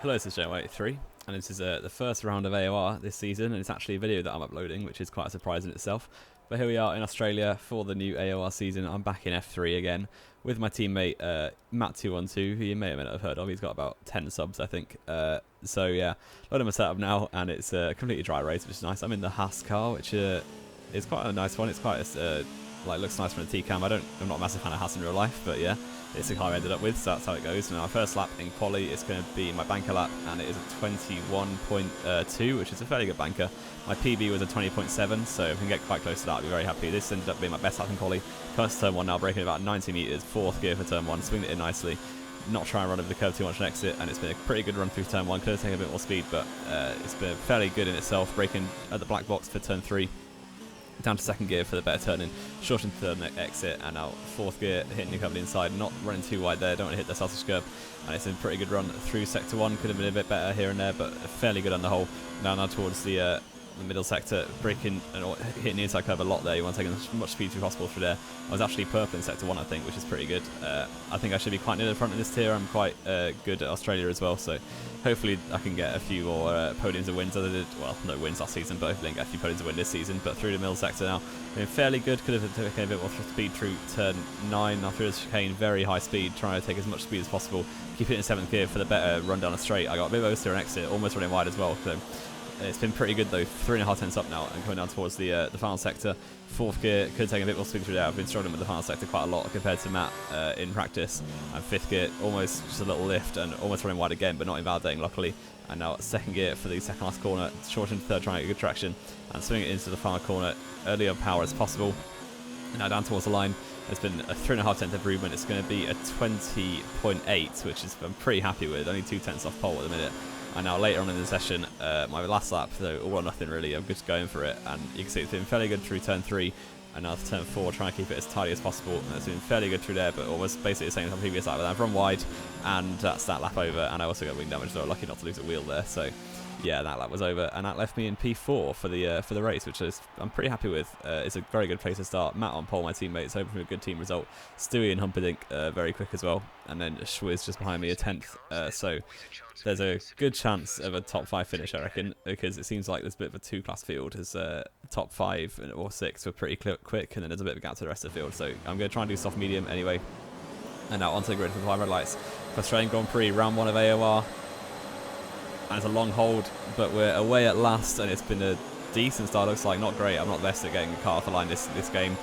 Hello, this is Joe83, and this is the first round of AOR this season, and it's actually a video that I'm uploading, which is quite a surprise in itself. But here we are in Australia for the new AOR season. I'm back in F3 again with my teammate Matt212, who you may or may not have heard of. He's got about 10 subs, I think. So yeah, load of my setup now, and it's a completely dry race, which is nice. I'm in the Haas car, which is quite a nice one. It's quite like looks nice from the T-cam. I'm not a massive fan of Haas in real life, but yeah, it's the car I ended up with, so that's how it goes. Now, our first lap in quali is going to be my banker lap, and it is a 21.2, which is a fairly good banker. My PB was a 20.7, so if we can get quite close to that, I'll be very happy. This ended up being my best lap in quali. Comes to turn 1 now, braking about 90 metres, 4th gear for turn 1, swinged it in nicely. Not trying to run over the curve too much on exit, and it's been a pretty good run through turn 1. Could have taken a bit more speed, but it's been fairly good in itself. Braking at the black box for turn 3. Down to 2nd gear for the better turn in, shortened 3rd exit, and now 4th gear, hitting the covered inside, not running too wide there, don't want to hit the sausage curb, and it's a pretty good run through sector 1, could have been a bit better here and there, but fairly good on the whole. Now towards the middle sector, braking and hitting the inside curve a lot there. You want to take as much speed as possible through there. I was actually purple in sector 1, I think, which is pretty good. I think I should be quite near the front of this tier. I'm quite good at Australia as well, so hopefully I can get a few more podiums and wins as I did. Well, no wins last season, but hopefully I can get a few podiums and win this season. But through the middle sector now, been fairly good. Could have taken a bit more speed through turn 9. Now through the chicane, very high speed, trying to take as much speed as possible. Keep it in 7th gear for the better run down a straight. I got a bit of oversteer and exit, almost running wide as well. So it's been pretty good though, 3.5 tenths up now and coming down towards the final sector. 4th gear, could have taken a bit more speed through there. I've been struggling with the final sector quite a lot compared to Matt in practice. And 5th gear, almost just a little lift and almost running wide again, but not invalidating luckily. And now 2nd gear for the second last corner, shortened 3rd, trying to get good traction and swing it into the final corner early on power as possible. And now down towards the line, there's been a 3.5 tenth improvement. It's going to be a 20.8, which is I'm pretty happy with, only 2 tenths off pole at the minute. And now later on in the session, my last lap, so all or nothing really, I'm just going for it. And you can see it's been fairly good through turn 3, and now turn 4, trying to keep it as tidy as possible. And it's been fairly good through there, but almost basically the same as the previous lap. But I've run wide, and that's that lap over, and I also got wing damage, so I'm lucky not to lose a wheel there. So yeah, that lap was over, and that left me in P4 for the race, which I'm pretty happy with. It's a very good place to start. Matt on pole, my teammates, hoping for a good team result. Stewie and Humperdinck very quick as well, and then Schwiz just behind me, a 10th. So there's a good chance of a top 5 finish, I reckon, because it seems like there's a bit of a 2-class field. As top 5 or 6 were pretty quick, and then there's a bit of a gap to the rest of the field. So I'm going to try and do soft medium anyway. And now onto the grid for the 5 red lights. Australian Grand Prix, round 1 of AOR. And it's a long hold, but we're away at last, and it's been a decent start. Looks like not great. I'm not the best at getting a car off the line this game.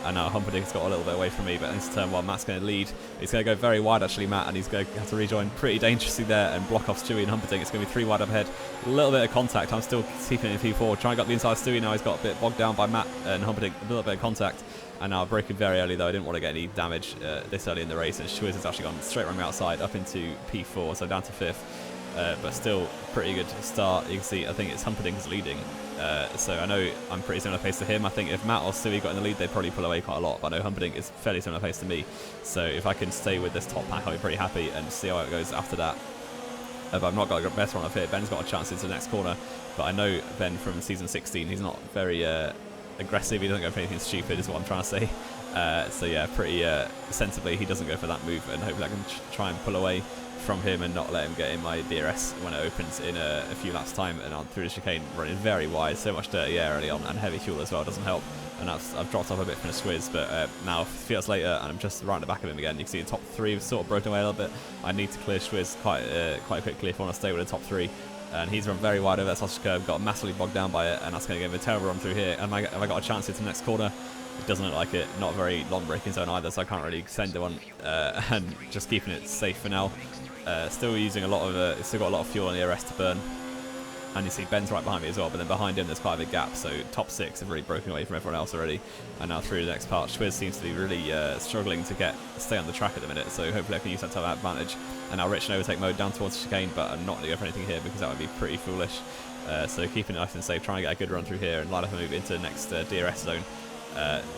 And now Humperdinck's got a little bit away from me, but into turn 1, Matt's going to lead. He's going to go very wide actually, Matt, and he's going to have to rejoin pretty dangerously there and block off Stewie and Humperdinck. It's going to be 3 wide up ahead. A little bit of contact. I'm still keeping it in P4. Trying to get the inside of Stewie now. He's got a bit bogged down by Matt and Humperdinck. A little bit of contact. And now braking very early though. I didn't want to get any damage this early in the race. And Schwiz has actually gone straight around me outside up into P4, so down to 5th. But still pretty good start. You can see I think it's Humperdinck is leading, so I know I'm pretty similar pace to him. I think if Matt or Stewie got in the lead, they'd probably pull away quite a lot, but I know Humperdinck is fairly similar pace to me, so if I can stay with this top pack, I'll be pretty happy and see how it goes after that. But I've not got a better one up here. Ben's got a chance into the next corner, but I know Ben from season 16, he's not very aggressive. He doesn't go for anything stupid is what I'm trying to say. So yeah, pretty sensibly he doesn't go for that move, and hopefully I can try and pull away from him and not let him get in my DRS when it opens in a few laps time. And on through the chicane, running very wide, so much dirty air early on, and heavy fuel as well doesn't help. And I've dropped off a bit from the Swizz, but now a few laps later, and I'm just right at the back of him again. You can see the top 3 sort of broken away a little bit. I need to clear Swizz quite quickly if I want to stay with the top 3. And he's run very wide over that sausage curve, got massively bogged down by it, and that's going to give him a terrible run through here. And have I got a chance into the next corner? It doesn't look like it. Not a very long braking zone either, so I can't really send the one. And just keeping it safe for now. Still using a lot of, still got a lot of fuel on the ERS to burn. And you see Ben's right behind me as well, but then behind him there's quite a big gap, so top 6 have really broken away from everyone else already. And now through the next part, Schwiz seems to be really struggling to stay on the track at the minute, so hopefully I can use that to have advantage. And now Rich in overtake mode down towards the chicane, but I'm not going to go for anything here because that would be pretty foolish. So keeping it nice and safe, trying to get a good run through here and line up a move into the next DRS zone.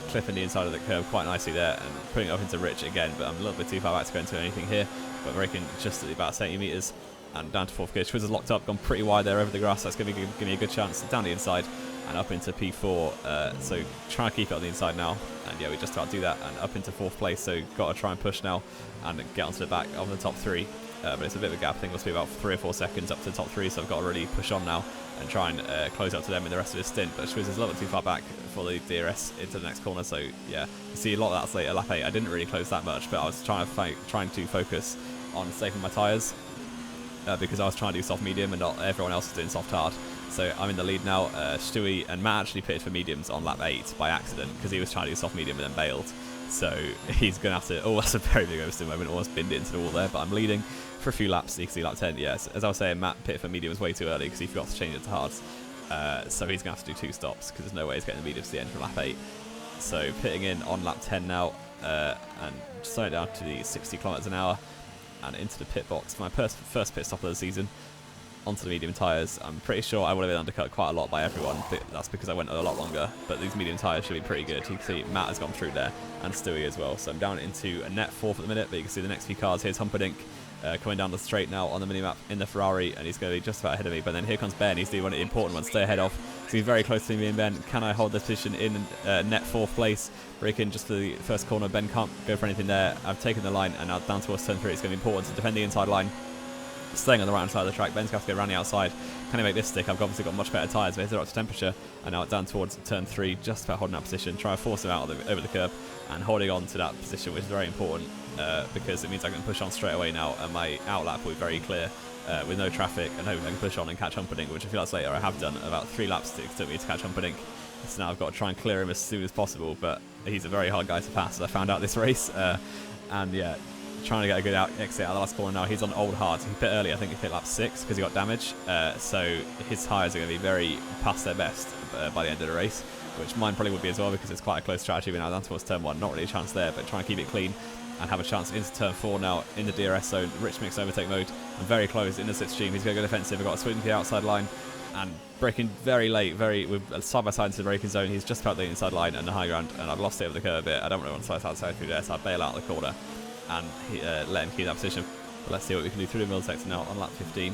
Clipping the inside of the curve quite nicely there and putting it up into Rich again, but I'm a little bit too far back to go into anything here, but braking just at about 70 metres and down to 4th gear. Schwiz is locked up, gone pretty wide there over the grass. That's going to give me a good chance down the inside and up into P4, so trying to keep it on the inside now, and yeah, we just about to do that and up into 4th place, so got to try and push now and get onto the back of the top 3. but it's a bit of a gap. I think it'll be about 3 or 4 seconds up to the top 3, so I've got to really push on now and try and close up to them in the rest of this stint. But Schwiz is a little bit too far back for the DRS into the next corner, so yeah, you see a lot of that's late at lap 8. I didn't really close that much, but I was trying to focus on saving my tyres because I was trying to do soft medium and not everyone else was doing soft hard. So I'm in the lead now. Stewie and Matt actually pitted for mediums on lap 8 by accident because he was trying to do soft medium and then bailed. So he's going to have to... Oh, that's a very big oversteer moment. Almost binned it into the wall there, but I'm leading for a few laps. You can see lap 10. Yes, as I was saying, Matt pitted for mediums way too early because he forgot to change it to hards. So he's going to have to do 2 stops because there's no way he's getting the mediums to the end from lap 8. So pitting in on lap 10 now and slowing it down to the 60 kilometers an hour and into the pit box. My first pit stop of the season. Onto the medium tyres. I'm pretty sure I would have been undercut quite a lot by everyone, but that's because I went a lot longer. But these medium tyres should be pretty good. You can see Matt has gone through there, and Stewie as well. So I'm down into a net 4th at the minute, but you can see the next few cars. Here's Humperdinck coming down the straight now on the minimap in the Ferrari, and he's going to be just about ahead of me. But then here comes Ben. He's the one important one. Stay ahead of. So he's very close to me and Ben. Can I hold this position in net 4th place? Break in just for the first corner. Ben can't go for anything there. I've taken the line, and now down towards turn 3. It's going to be important to defend the inside line. Staying on the right hand side of the track. Ben's going to have to go around the outside. Can he make this stick? I've obviously got much better tyres, but here's it up to temperature. And now down towards turn 3, just about holding that position. Try to force him out over the curb and holding on to that position, which is very important because it means I can push on straight away now, and my outlap will be very clear with no traffic, and hopefully I can push on and catch Humperdinck, which a few laps later I have done. About 3 laps it took me to catch Humperdinck. So now I've got to try and clear him as soon as possible, but he's a very hard guy to pass, as I found out this race. And yeah, trying to get a good exit out of the last corner now. He's on old hards. He pit early. I think he pit lap 6 because he got damage. So his tyres are going to be very past their best by the end of the race, which mine probably would be as well because it's quite a close strategy. We're now down towards turn 1. Not really a chance there, but trying to keep it clean and have a chance into turn 4 now in the DRS zone. Rich mix overtake mode. I'm very close in the slipstream. He's going to go defensive. I've got to swing to the outside line and braking very late, with side by side into the braking zone. He's just about the inside line and the high ground, and I've lost it over the curve a bit. I don't really want to slice outside through there, so I bail out of the corner and let him keep that position. But let's see what we can do through the middle sector now on lap 15.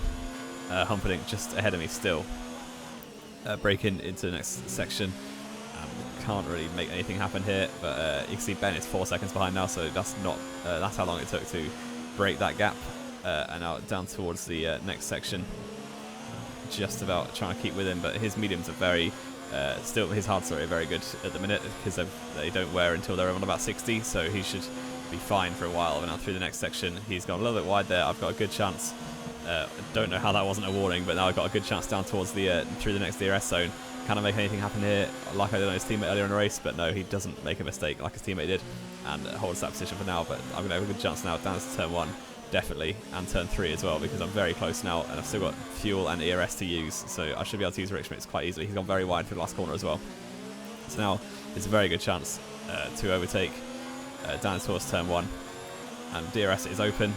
Humperdinck just ahead of me still. Braking into the next section. Can't really make anything happen here, but you can see Ben is 4 seconds behind now, so that's not that's how long it took to break that gap. And now down towards the next section, just about trying to keep with him, but his mediums are very still his hards are very good at the minute because they don't wear until they're on about 60, so he should be fine for a while. And now through the next section, he's gone a little bit wide there. I've got a good chance. Don't know how that wasn't a warning, but now I've got a good chance down towards the through the next DRS zone. Can I make anything happen here like I did on his teammate earlier in the race? But no, he doesn't make a mistake like his teammate did and holds that position for now. But I'm going to have a good chance now down to turn 1, definitely, and turn 3 as well, because I'm very close now and I've still got fuel and ERS to use. So I should be able to use Rich Mix quite easily. He's gone very wide for the last corner as well. So now it's a very good chance to overtake down towards turn 1. And DRS is open.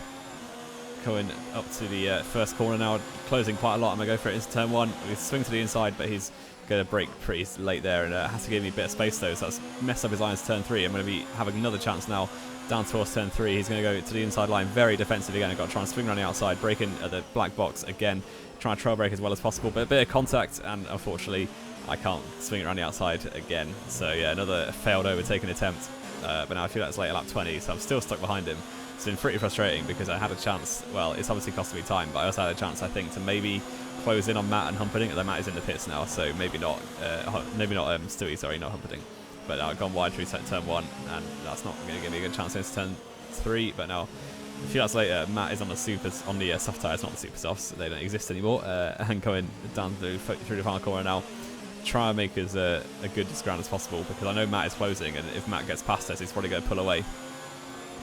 Going up to the first corner now, closing quite a lot. I'm going to go for it into turn 1. We swing to the inside, but he's going to brake pretty late there and has to give me a bit of space though, so that's messed up his lines to turn 3. I'm going to be having another chance now down towards turn 3. He's going to go to the inside line very defensive again. I've got to try and swing around the outside, break in at the black box again, try and trail brake as well as possible, but a bit of contact, and unfortunately I can't swing it around the outside again. So yeah, another failed overtaking attempt, but now I feel like it's late at lap 20, so I'm still stuck behind him. It's been pretty frustrating because I had a chance, well, it's obviously costing me time, but I also had a chance, I think, to maybe close in on Matt and Humperdinck, although Matt is in the pits now, so maybe not Stewie, sorry, not Humperdinck. But now I've gone wide through turn 1, and that's not going to give me a good chance into turn 3, but now a few laps later, Matt is on the soft tyres, not the super softs, they don't exist anymore, and going down through the final corner now. Try and make as a good ground as possible, because I know Matt is closing, and if Matt gets past us, he's probably going to pull away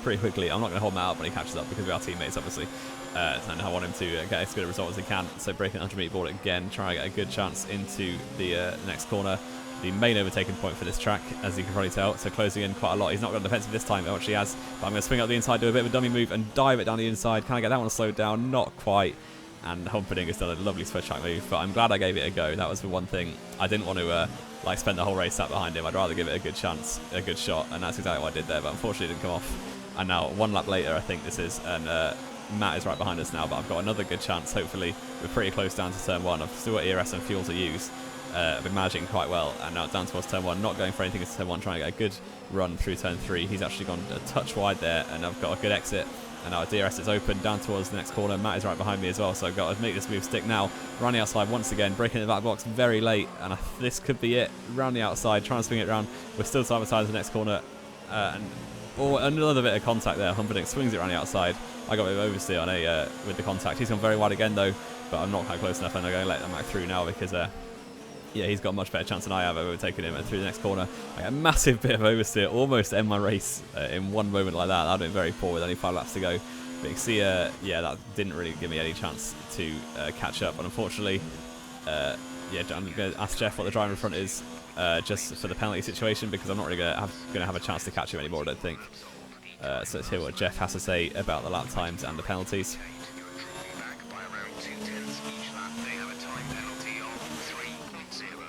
pretty quickly. I'm not going to hold Matt up when he catches up because we are teammates, obviously, and I want him to get as good a result as he can. So breaking 100 metre board again, trying to get a good chance into the next corner, the main overtaking point for this track, as you can probably tell. So closing in quite a lot. He's not got defensive this time, which he has, but I'm going to swing up the inside, do a bit of a dummy move and dive it down the inside. Can I get that one slowed down? Not quite. And Humperdinck has done a lovely switch track move, but I'm glad I gave it a go. That was the one thing. I didn't want to like spend the whole race sat behind him. I'd rather give it a good chance, a good shot, and that's exactly what I did there, but unfortunately it didn't come off. And now 1 lap later, I think this is, and Matt is right behind us now, but I've got another good chance. Hopefully we're pretty close down to turn 1. I've still got ERS and fuel to use. I've been managing quite well, and now down towards turn 1, not going for anything into turn 1, trying to get a good run through turn 3. He's actually gone a touch wide there, and I've got a good exit And now DRS is open down towards the next corner. Matt is right behind me as well, so I've got to make this move stick now. Running outside once again, breaking the back box very late, and this could be it. Round the outside, trying to swing it around. We're still side by side the next corner, and another bit of contact there. Humperdinck swings it around the outside. I got a bit of oversteer on with the contact. He's gone very wide again though, but I'm not quite close enough, and I'm going to let that Mac through now because yeah, he's got a much better chance than I have of overtaking him. And through the next corner, I get a massive bit of oversteer, almost end my race in one moment like that. That would have been very poor with only 5 laps to go. But you can see, yeah, that didn't really give me any chance to catch up. And unfortunately, yeah, I'm going to ask Jeff what the driver in front is just for the penalty situation, because I'm not really going to have a chance to catch him anymore, I don't think. So let's hear what Jeff has to say about the lap times and the penalties.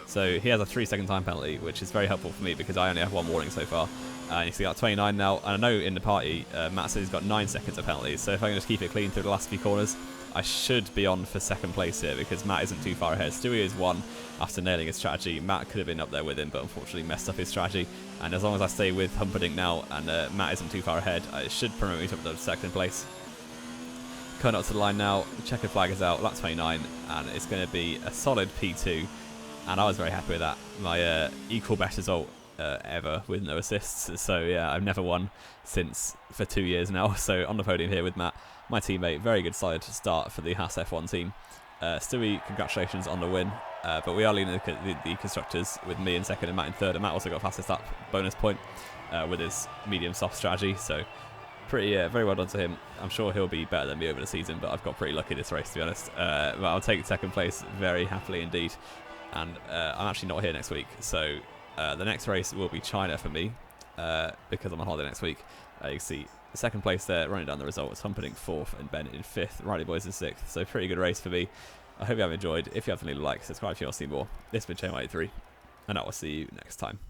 So he has a 3-second time penalty, which is very helpful for me because I only have 1 warning so far. And you see got 29 now, and I know in the party, Matt says he's got 9 seconds of penalties. So if I can just keep it clean through the last few corners, I should be on for 2nd place here because Matt isn't too far ahead. Stewie is 1 after nailing his strategy. Matt could have been up there with him, but unfortunately messed up his strategy. And as long as I stay with Humperdinck now and Matt isn't too far ahead, it should promote me to the 2nd place. Coming up to the line now, the checkered flag is out, lap 29, and it's going to be a solid P2. And I was very happy with that. My equal best result ever with no assists. So yeah, I've never won since for 2 years now. So on the podium here with Matt, my teammate. Very good solid start for the Haas F1 team. Stewie, congratulations on the win. But we are leading the constructors with me in 2nd and Matt in 3rd. And Matt also got fastest lap bonus point with his medium soft strategy. So pretty, very well done to him. I'm sure he'll be better than me over the season, but I've got pretty lucky this race, to be honest. But I'll take 2nd place very happily indeed. And I'm actually not here next week, so the next race will be China for me because I'm on holiday next week. You can see the 2nd place there, running down the results. Humperdinck 4th and Ben in 5th. Riley Boys in 6th. So pretty good race for me. I hope you have enjoyed. If you have to leave a like, subscribe if you want to see more. This has been Chain 83, and I will see you next time.